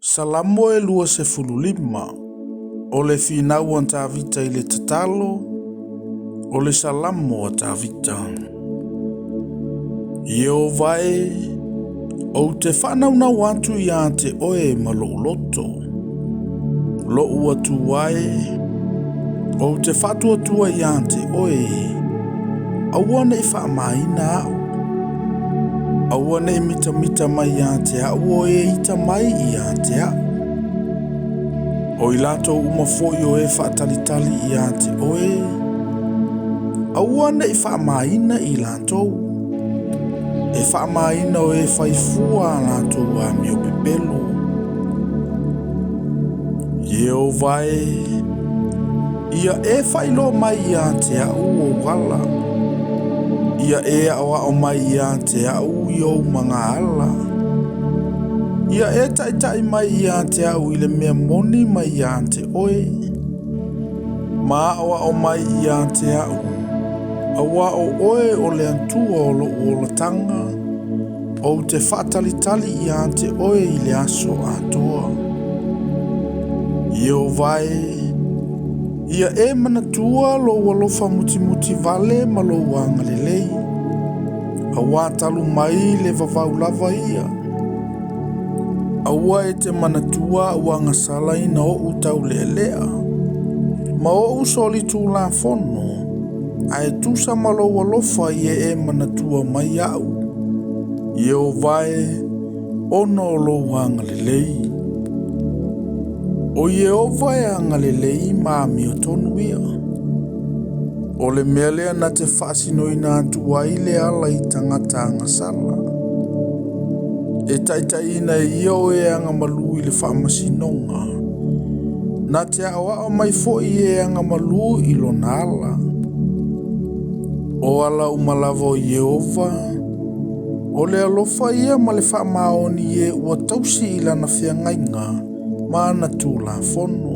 Salamo e lua se fululima, o le finau an tawita I le tatalo, o le salamo a tawita. Io vai, o te whanau na watu ia te oe ma lo loto. Lo ua tu wai, o te whatu atua ia te oe, awane I whaamaina au. Awane mita mita mai ia te au o e ita mai ia te au. O I lato umafoi o e whaatalitali ia te oe, awane I whaamaina I lato. E whaamaina o e whaifua lato a mio pepelo. Ieo vai, ia e whailo mai ia te au o wala. Ia e awa o mai ia te au I o mga ala. Ia e taitai mai ia te au I le mea moni mai ia te oe. Ma awa o mai ia te au. Awa o oe o le antua o lo uolatanga. O te whaatalitali ia te oe I le aso atoa. Ieo vai. Ia e manatua lo walofa muti vale ma lo wanga lelei. Awa talu mai le vavau lava ia. Awa e te manatua wanga sala ina o utau lelea. Ma o usoli tu la fono. Ai tusa ma lo walofa ia e manatua mai au. Ieo vai ono lo wanga lelei. O Yehova e angalelei maami o tonu ia. O le melea na te whaasinoina atu ai le ala I tangata angasala. E taitaina e ia o e angamalu I le whaamasinonga. Na te awa o mai fo I e angamalu I lona ala. O ala umalava o Yehova. O le alofa ia ma le whaamaoni e ua tausi I lana whiangainga. Mana tu la fono.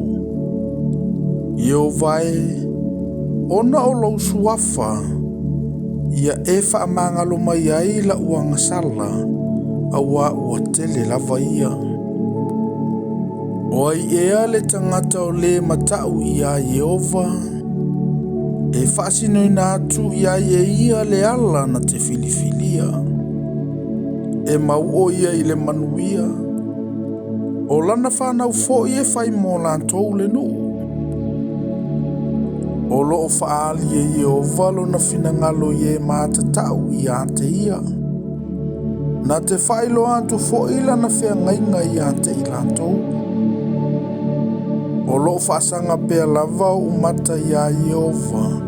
Io vai, ona o lo suafa, ia e whaamangalo mai ai la uanga sala, awa ua tele lava ia. O ai ea le tangata o le matau ia Yehova, e whaasinoina atu ia ia le ala na te filifilia. E mau o ia I le manuia, o lana whanau fo I e whai mō lantou le nu. O loo whaali e o valo na whinangalo I e mātatau I a te ia. Na te whailo antu fo I lana whiangainga I a te I lantou. O loo whaasanga pēr lava o umata I a Yehova.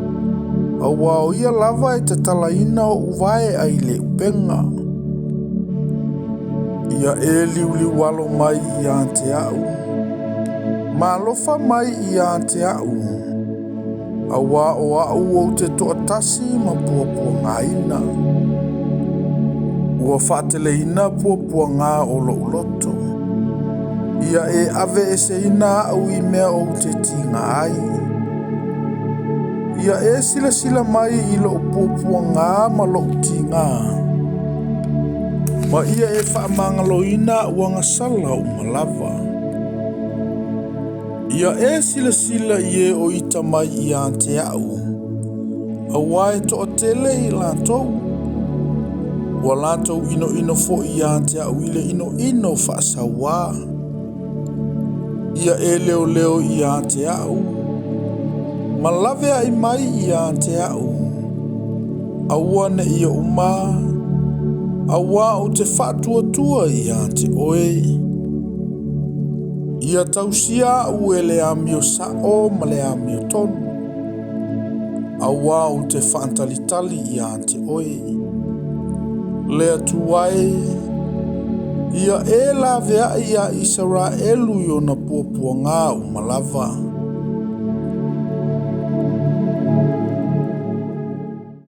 Awa o ia lava e te talaina o uvae ai le upenga. Ia e liuli walo mai I a te au. Ma lofa mai I a te au. Awa o au o te toatasi ma puapua ngaina. Ua whaateleina puapua ngā o lo uloto. Ia e ave e se ina au I mea o te tinga ai. Ia e sila mai I lo puapua ngā ma lo tinga. Ma ia e whaamangaloina wanga sala o malava. Ia e sila I e o ita mai I a te au. Awa e to tele I lantou. Wa lantou ino fo I a te au I le ino whaasawa. Ia e leo I a te au. Malave ai mai I a te au. Awa ne ia uma. Awa o te whatuatua I a te oe. Ia tausia u e le amio sao ma le amio tonu. Awa o te whaantalitali I a te oe. Le atuai. Ia e la vea I a Israelu I o na puapua ngā umalava.